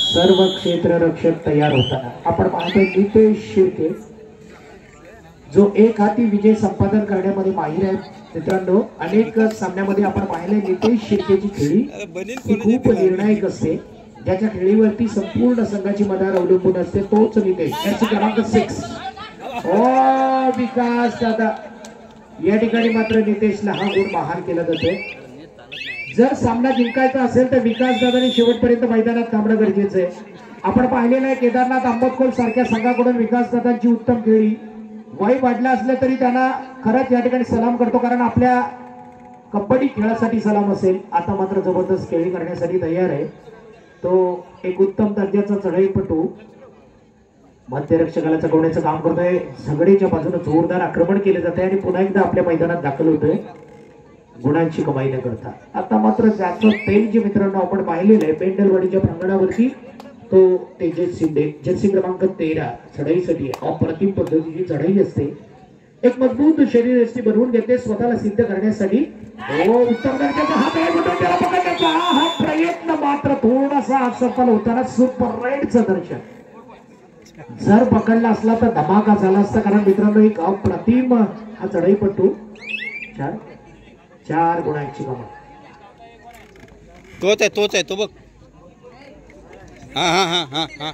सर्व क्षेत्र रक्षक तयार होताना आपण पाहतोय नितेश शिर्के जो एक हाती विजय संपादन करण्यामध्ये माहिर आहे मित्रांनो। अनेक सामन्यामध्ये आपण पाहिले नितेश शिर्केची खेळी ही खूप निर्णायक असते, ज्याच्या खेळीवरती संपूर्ण संघाची मदार अवलंबून असते तोच नितेश। त्याची क्रमांक 6 विकास दादा या ठिकाणी मात्र नितेशला हा गुण बहाल केला जातो। जर सामना जिंकायचा असेल तर विकास दादाने शेवटपर्यंत मैदानात थांबणं गरजेचं आहे। आपण पाहिलेलं आहे केदारनाथ आंबटखोल सारख्या संघाकडून विकास दादांची उत्तम खेळी वय वाढलं असलं तरी त्यांना खरंच या ठिकाणी सलाम करतो, कारण आपल्या कबड्डी खेळासाठी सलाम असेल। आता मात्र जबरदस्त खेळी करण्यासाठी तयार आहे तो एक उत्तम दर्जाचा चढाईपटू मध्यरक्षकाला चढवण्याचं काम करतोय। झगडेच्या बाजूने जोरदार आक्रमण केले जाते आणि पुन्हा एकदा आपल्या मैदानात दाखल होतोय गुणांची कमाई न करता। आता मात्र ज्याचं तेज जे मित्रांनो आपण पाहिलेलं आहे पेंडलवाडीच्या प्रांगणावरती तो तेजस शिंदे जर्सी क्रमांक 13 चढाईसाठी अप्रतिम पद्धतीची चढाई असते, एक मजबूत शरीर असते बनवून घेते स्वतःला सिद्ध करण्यासाठी। उत्तम दर्जाचा हा प्रयत्न मात्र थोडासा असफल होताना सुपर राईडचं दर्शन जर पकडला असला तर धमाका झाला असता, कारण मित्रांनो एक अप्रतिम हा चढाईपटू 4 गुणांची कमाई तोच आहे तो बघ। हा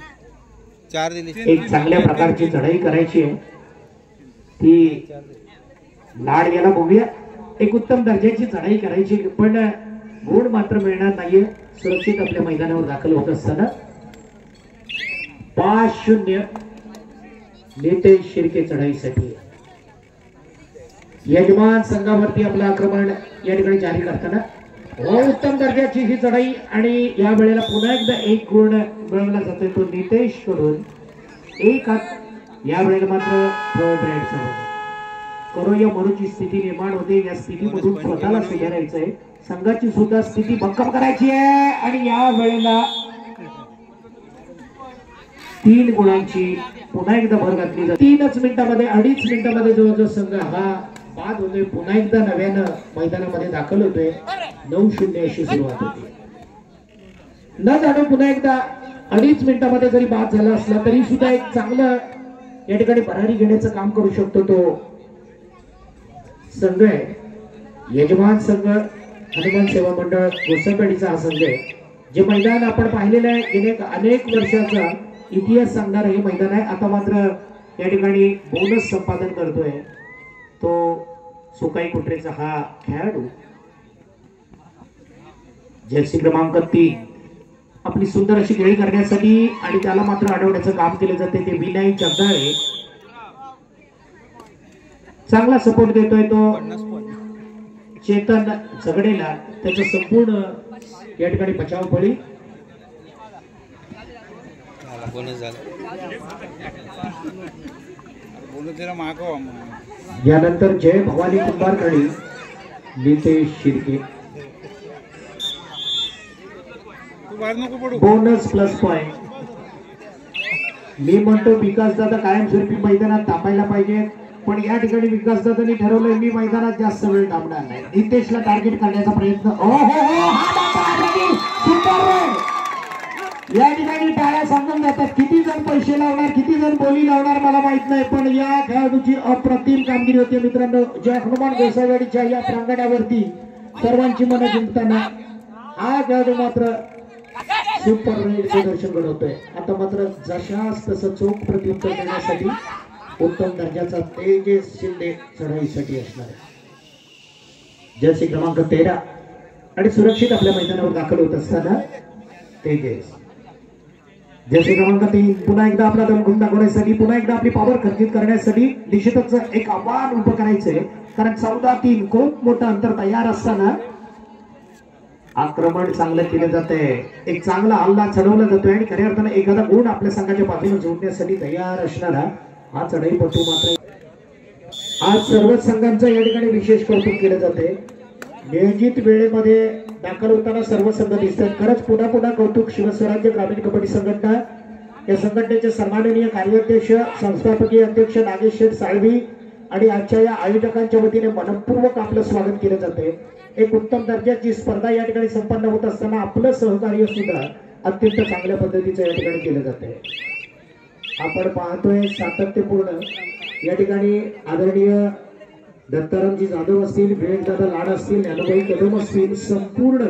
4 दिली। एक चांगल्या प्रकारची चढाई करायची आहे ती लाड गेला बघूया, एक उत्तम दर्जाची चढाई करायची पण गुण मात्र मिळणार नाहीये। सुरक्षित आपल्या मैदानावर दाखल होत असताना 5-0 नितेश शिर्के चढाईसाठी। यजमान संघावरती आपलं आक्रमण या ठिकाणी जारी करताना उत्तम दर्जाची ही चढाई आणि या वेळेला पुन्हा एकदा एक गुण मिळवला जातोय तो नितेश कडून। एक हात या वेळेला मात्र थर्ड राईडचा करोया मरूची स्थिती निर्माण होते, या स्थितीमधून स्वतःला सुधारायचं आहे, संघाची सुद्धा स्थिती भक्कम करायची आहे आणि या वेळेला 3 गुणांची पुन्हा एकदा भर घातली जाते। 3च मिनिटांमध्ये 2.5 मिनिटांमध्ये जो संघ हा बाद होतोय पुन्हा एकदा नव्यानं मैदानामध्ये दाखल होतोय। 9-0 अशी सुरुवात होती न जाणून पुन्हा एकदा 2.5 मिनिटांमध्ये जरी बाद झाला असला तरी सुद्धा एक चांगलं या ठिकाणी भरारी घेण्याचं काम करू शकतो तो संघ आहे। यजमान संघ हनुमान सेवा मंडळ गोसापेडीचा हा संघ आहे, जे मैदान आपण पाहिलेलं आहे गेले अनेक वर्षाचा इतिहास सांगणार हे मैदान आहे। आता मात्र या ठिकाणी बोनस संपादन करतोय तो सुकाई कुटरेचा हा खेळाडू जर्सी क्रमांक 3 आपली सुंदर अशी खेळी करण्यासाठी आणि त्याला मात्र अडवण्याचं काम केले जाते ते विनय चंदाळे। चांगला सपोर्ट देतोय तो चेतन झगडेला, त्याचं संपूर्ण या ठिकाणी बचाव फळी यानंतर जय भवानी कुंभारकडे Nitesh Shirke bonus plus point. मी म्हणतो विकास दादा कायमस्वरूपी मैदानात थांबायला पाहिजे, पण या ठिकाणी विकास दादांनी ठरवलंय मी मैदानात जास्त वेळ थांबणार नाही, नितेशला टार्गेट करण्याचा प्रयत्न। या ठिकाणी टाळ्या सांगून जातात, किती जण पैसे लावणार किती जण बोली लावणार मला माहित नाही, पण या खेळाडूची अप्रतिम कामगिरी होती मित्रांनो। जय हनुमान गोसावाडीच्या या प्रांगणावरती सर्वांची मनं जिंकताना हा खेळाडू मात्र सुपर राईडचं दर्शन घडवतोय। आता मात्र जशास तसं चोख प्रत्युत्तर देण्यासाठी उत्तम दर्जाचा तेजस शिंदे चढाईसाठी असणार आहे। जर्सी क्रमांक 13 आणि सुरक्षित आपल्या मैदानावर दाखल होत असताना तेजस जर्सी क्रमांक 3 पुन्हा एकदा आपला दमखून दाखवण्यासाठी पुन्हा एकदा आपली पॉवर खर्चित करण्यासाठी निश्चितच एक आव्हान उभं करायचंय, कारण 14-3 खूप मोठं अंतर तयार असताना आक्रमण चांगलं केलं जातंय, एक चांगला हल्ला चढवला जातोय आणि खऱ्या अर्थानं एखादा गुण आपल्या संघाच्या बाजूने जोडण्यासाठी तयार असणारा हा चढाईपटू मात्र आज सर्व संघांचं या ठिकाणी विशेष कौतुक केलं जाते। नियोजित वेळेमध्ये दाखल होताना सर्व संघ दिसतात, खरंच पुन्हा पुन्हा कौतुक शिवस्वराज्य ग्रामीण कबड्डी संघटना या संघटनेचे सन्माननीय कार्याध्यक्ष संस्थापकीय अध्यक्ष नागेश शेठ साळवी आणि आजच्या या आयोजकांच्या वतीने मनपूर्वक आपलं स्वागत केलं जाते। एक उत्तम दर्जाची स्पर्धा या ठिकाणी संपन्न होत असताना आपलं सहकार्य सुद्धा अत्यंत चांगल्या पद्धतीचं या ठिकाणी केलं जात आहे. आपण पाहतोय सातत्यपूर्ण या ठिकाणी आदरणीय दत्तारामजी जाधव असतील, विवेकदादा लाड असतील, ज्ञानोबाई कदम असतील, संपूर्ण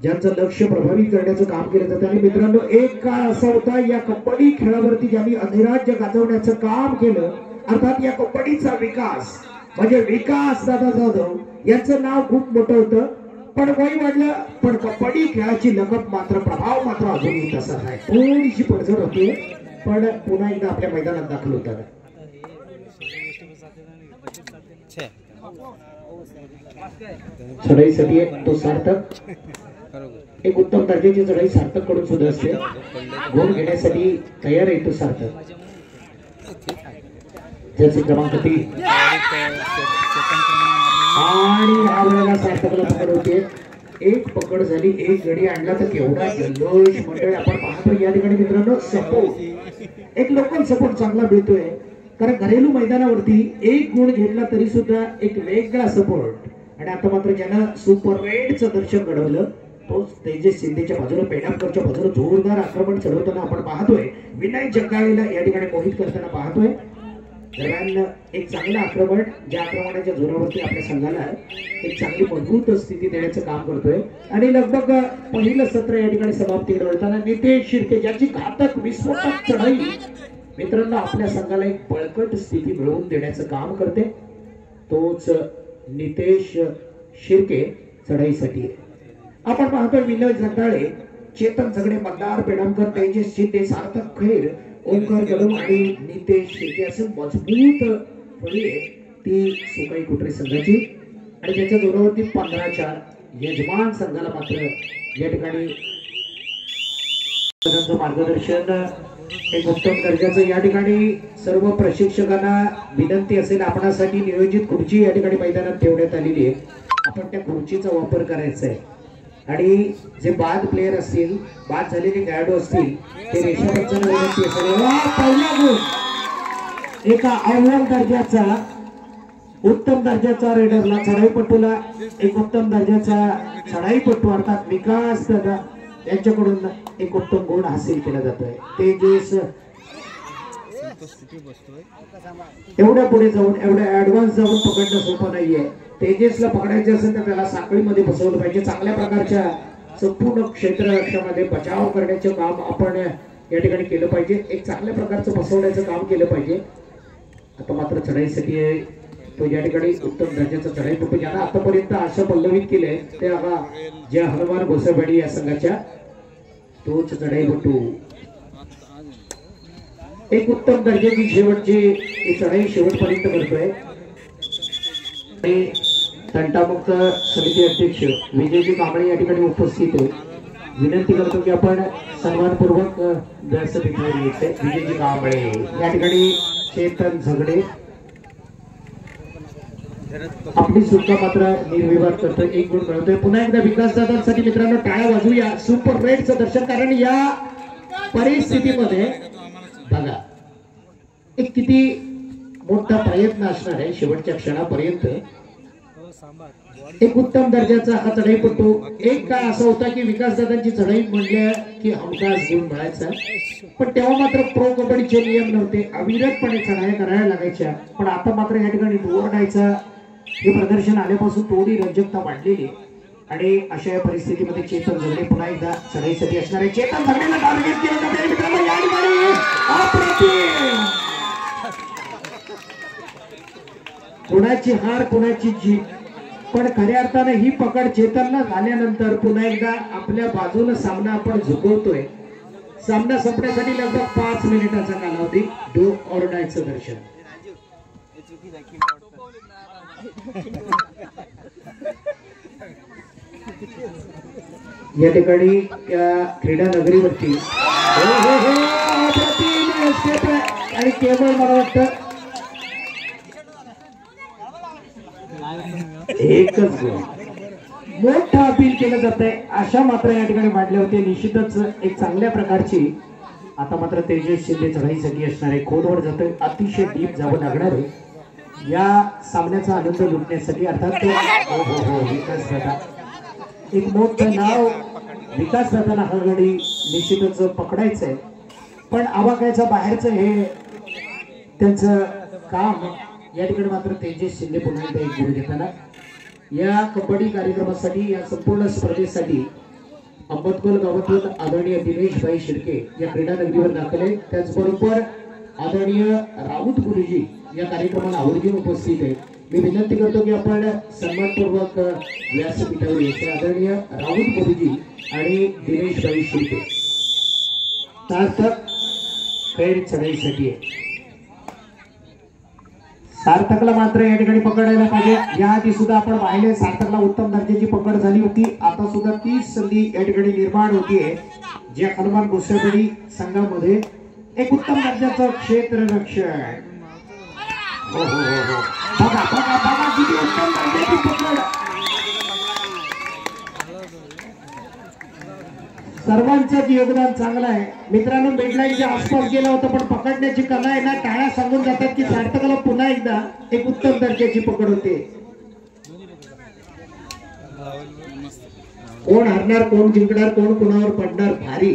ज्यांचं लक्ष प्रभावित करण्याचं काम केलं जातं. आणि मित्रांनो, एक काळ असा होता या कबड्डी खेळावरती ज्यांनी अधिराज्य गाजवण्याचं काम केलं, अर्थात या कबड्डीचा विकास म्हणजे विकास दादा जाधव यांचं नाव खूप मोठं होतं. पण वय वाढलं, पण कबड्डी खेळाची लगत मात्र प्रभाव मात्र अजूनही तसाच आहे. थोडीशी पडझड होते, पण पुन्हा एकदा आपल्या मैदानात दाखल होतात. चढाईसाठी तो सार्थक एक उत्तम दर्जाची चढाई सार्थक कडून सुद्धा असते. गोल घेण्यासाठी तयार आहे तो सार्थक. ज्याचे क्रमांक 3 आणि ह्या वेळेला सार्थकला पकड होते. एक पकड झाली, एक गडी आणला तर केवढा जल्लोष मंडळी आपण पाहतो या ठिकाणी. मित्रांनो, सपोर्ट एक लोकल सपोर्ट चांगला मिळतोय, कारण घरेलू मैदानावरती एक गुण घेतला तरी सुद्धा एक वेगळा सपोर्ट. आणि आता मात्र ज्यानं सुपर रेडचं दर्शन घडवलं तो तेजस शिंदेच्या बाजूला, पेडामकरच्या बाजूला जोरदार आक्रमण चढवताना आपण पाहतोय. विनय जगदाळेला या ठिकाणी मोहित करताना पाहतोय. दरम्यान एक चांगलं आक्रमण, ज्या आक्रमणाच्या जोरावरती आपल्या संघाला एक चांगली मजबूत स्थिती देण्याचं काम करतोय. आणि लगभग पहिलं सत्र या ठिकाणी समाप्तीकडे वळताना नितेश शिर्के ज्याची घातक विस्फोटक चढाई मित्रांनो आपल्या संघाला एक बळकट स्थिती मिळवून देण्याचं काम करते. तोच नितेश शिर्के चढाईसाठी. आपण पाहतोय विनय जगदाळे, चेतन झगडे, मतदार पेडामकर, तेजस शिंदे, सार्थक खैर, ओंकार कदम आणि नितेश शिर्के असं मजबूत फळी आहे ती सुकाई कुटरे संघाची. आणि त्याच्या जोरावरती 15-4 यजमान संघाला मात्र या ठिकाणी मार्गदर्शन एक उत्तम दर्जाचं. या ठिकाणी सर्व प्रशिक्षकांना विनंती असेल, आपणासाठी नियोजित खुर्ची या ठिकाणी मैदानात ठेवण्यात आलेली आहे. आपण त्या खुर्चीचा वापर करायचा आहे. आणि जे बाद प्लेयर असतील, बाद झालेले खेळाडू असतील, ते रेषापंचांना विनंती असेल. पहिला गुण एका अव्वल दर्जाचा उत्तम दर्जाचा रेडरला, चढाईपटूला एक उत्तम दर्जाचा चढाईपटू अर्थात विकास दादा यांच्याकडून एक उत्तम गुण हासिल केला जातोय. तेजस एवढ्या पुढे जाऊन एवढ्या ऍडव्हान्स जाऊन पकडणं सोपं नाहीये. तेजसला पकडायचे असेल तर त्याला साखळीमध्ये बसवलं पाहिजे. चांगल्या प्रकारच्या संपूर्ण क्षेत्ररक्षणामध्ये बचाव करण्याचं काम आपण या ठिकाणी केलं पाहिजे. एक चांगल्या प्रकारचं बसवण्याचं काम केलं पाहिजे. आता मात्र चढाईसाठी तो या ठिकाणी उत्तम दर्जाचा चढाईपटू ज्यांना आतापर्यंत आशा पल्लवित केले ते आता जय हनुमान गोसावाडी या संघाच्या तोच चढाईपटू एक उत्तम दर्जाची शेवटची चढाई शेवटपर्यंत करतोय. तंटामुक्त समिती अध्यक्ष विजयजी कांबळे या ठिकाणी उपस्थित आहे. विनंती करतो की आपण सन्मानपूर्वक व्यासपीठावर यायचे. विजयजी कांबळे या ठिकाणी चेतन झगडे आपली सुटका मात्र निर्विवाद करतोय, एक गुण मिळवतोय. पुन्हा एकदा विकास दादांसाठी मित्रांनो टाळ्या वाजवूया. सुपर रेडचं दर्शन, कारण या परिस्थितीमध्ये बघा एक किती मोठा प्रयत्न असणार आहे शेवटच्या क्षणापर्यंत. एक उत्तम दर्जाचा हा चढाईपटू. एक काळ असा होता की विकासदादांची चढाई म्हणल्या की हमखास गुण मिळायचा, पण तेव्हा मात्र प्रो कबड्डीचे नियम नव्हते, अविरतपणे चढाया करायला लागायच्या. पण आता मात्र या ठिकाणी ओव्हरडायचा हे प्रदर्शन आल्यापासून थोडी रंजकता वाढलेली. आणि अशा या परिस्थितीमध्ये चेतन झगडे पुन्हा एकदा चढाईसाठी असणार आहे. चेतन झगडेला टार्गेट केलं जाते मित्रांनो. या ठिकाणी अप्रतिम कुणाची हार कुणाची जीत, पण खऱ्या अर्थाने ही पकड चेतनला झाल्यानंतर पुन्हा एकदा आपल्या बाजूला सामना आपण झुकवतोय. सामना संपण्यासाठी लगभग 5 मिनिटाचा कालावधी. डो ऑर डायचं दर्शन. या ठिकाणी क्रीडा नगरीवरती आणि केवळ मला वाटतं एकच गोल मोठा अपील केलं जात आहे. अशा मात्र या ठिकाणी वाढले होते. निश्चितच एक चांगल्या प्रकारची आता मात्र तेजस शिंदे चढाईसाठी असणार आहे. खोलवर जातोय, अतिशय डीप जावं लागणार आहे या सामन्याचा आनंद लुटण्यासाठी. अर्थात विकास दादा एक मोठं नाव विकास दादाला हा गडी निश्चितच पकडायचंय, पण आवाक्याच्या बाहेरचं हे त्यांचं काम या ठिकाणी मात्र तेजस शिंदे पुन्हा एकदा एक गुण घेताना या कबड्डी कार्यक्रमासाठी या संपूर्ण स्पर्धेसाठी अंबतकोल गावातून आदरणीय दिनेश भाई शिर्के या क्रीडा नगरीवर दाखल आहे. त्याचबरोबर आदरणीय राऊत गुरुजी या कार्यक्रमाला आवर्जून उपस्थित आहे. मी विनंती करतो की आपण सन्मानपूर्वक व्यासपीठावर यायचे. आदरणीय राऊत गुरुजी आणि दिनेश भाई शिर्के सार्थक खैर चढाईसाठी आहे. सार्थकला मात्र या ठिकाणी पकडायला पाहिजे. याआधी सुद्धा आपण पाहिले सार्थकला उत्तम दर्जाची पकड झाली होती. आता सुद्धा तीच संधी या ठिकाणी निर्माण होतीये, ज्या हनुमान गोसावी संघामध्ये एक उत्तम दर्जाचं क्षेत्ररक्षण. हो हो हो हो बघा बघा बघा किती उत्तम दर्जाची पकड. सर्वांचंच योगदान चांगलं आहे मित्रांनो. बेडलाईनच्या आसपास गेलं होतं, पण पकडण्याची कला आहे ना, टाळ्या सांगून जातात की सार्थकला पुन्हा एकदा एक उत्तम दर्जाची पकड होते. कोण हरणार, कोण जिंकणार, कोण कुणावर पडणार भारी,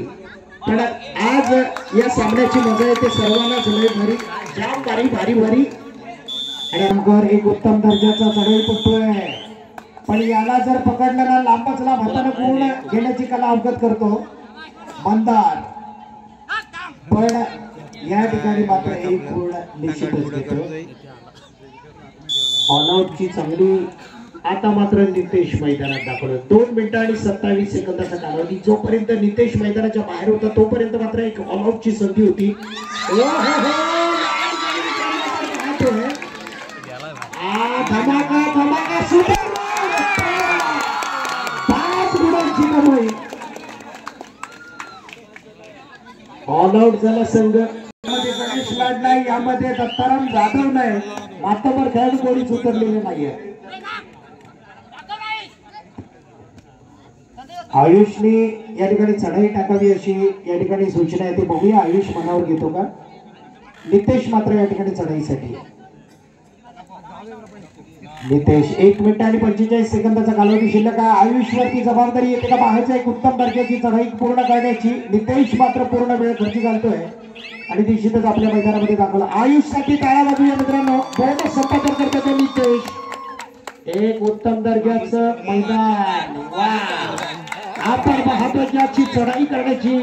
पण आज या सामन्याची मजा येते सर्वांनाच लय भारी, जाम भारी भारी भारी. आणि अंगावर एक उत्तम दर्जाचा चढाई पडतोय, पण याला जर पकडलं ना लांबच लांब हाताने पूर्ण घेण्याची कला अवगत करतो मंदार. पण या ठिकाणी मात्र एक पूर्ण निश्चितच घेतो. ऑलआउटची चांगली आता मात्र नितेश मैदानात दाखवलं. 2 मिनिटं आणि 27 सेकंदाचा कालावधी. जोपर्यंत नितेश मैदानाच्या बाहेर होता तोपर्यंत मात्र एक ऑलआउटची संधी होती. धमाका धमाका सुपर ऑल आउट झाला संघ. गणेश लाड नाही, यामध्ये दत्ताराम जाधव नाही, मातबर खेळाडू कोणीच उतरलेले नाहीये. आयुषने या ठिकाणी चढाई टाकावी अशी या ठिकाणी सूचना आहे. ते बघूया आयुष मनावर घेतो का. नितेश मात्र या ठिकाणी चढाईसाठी. नितेश 1 मिनिट आणि 45 सेकंदाचा कालावधी शिल्लक आहे. आयुषवरती जबाबदारी येते का बाहेरच्या एक उत्तम दर्जाची चढाई पूर्ण करण्याची. नितेश मात्र पूर्ण वेळ खर्ची घालतोय आणि निश्चितच आपल्या मैदानामध्ये दाखवला. आयुषसाठी टाळ्या वाजवूया मित्रांनो. बोनस संपादन करतो नितेश. एक उत्तम दर्जाचं मैदान. आपण महत्वाची चढाई करण्याची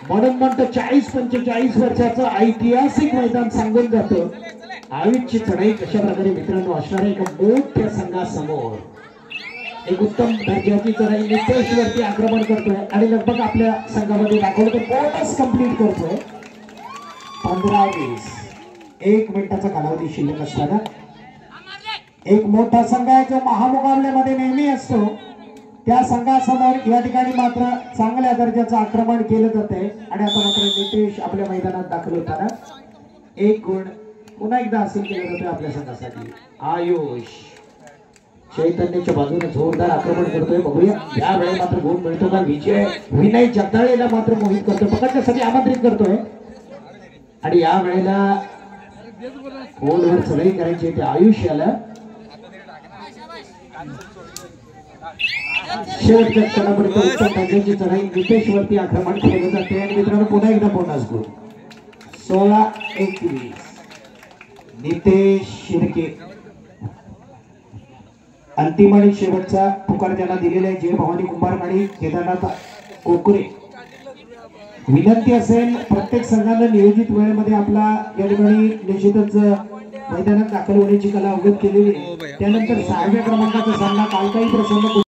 म्हणून म्हणतो 40-45 वर्षाचं ऐतिहासिक मैदान सांगून जातं. आयुषची चढाई कशा प्रकारे मित्रांनो असणार एका मोठ्या संघासमोर. एक उत्तम दर्जाची चढाई नितेश वरती आक्रमण करतोय आणि लगभग आपल्या संघामध्ये दाखवतो बोनस कंप्लीट करतोय. 15-20 1 मिनिटाचा कालावधी शिल्लक असताना एक मोठा संघ आहे जो महामुकाबल्यामध्ये नेहमी असतो. त्या संघासमोर या ठिकाणी मात्र चांगल्या दर्जाचं आक्रमण केलं जाते आणि आता मात्र नितेश आपल्या मैदानात दाखल होताना 1 गुण पुन्हा एकदा हासिल केलं जातं आपल्या संघासाठी. आयुष चैतन्याच्या बाजूने जोरदार आक्रमण करतोय. बघूया या वेळेला मात्र गुण मिळतो का. विनय जगदाळेला मात्र मोहित करतोय, पकडण्यासाठी आमंत्रित करतोय आणि या वेळेला गोलवर चढाई करायची ते आयुष याला. शेवटच्या क्षणापर्यंत उत्तम दर्जाची चढाई नितेश वरती आक्रमण केलं जाते आणि मित्रांनो पुन्हा एकदा बोनस गुण. 16-21 नितेश शिर्के. अंतिम आणि शेवटचा पुकार त्यांना दिलेला आहे. जय भवानी कुंभारवाडी केदारनाथ कोकरे. विनंती असेल प्रत्येक संघानं नियोजित वेळेमध्ये आपला या ठिकाणी निश्चितच मैदानात दाखल होण्याची कला अवगत केलेली आहे. त्यानंतर 6व्या क्रमांकाचा सामना कालकाही प्रसन्न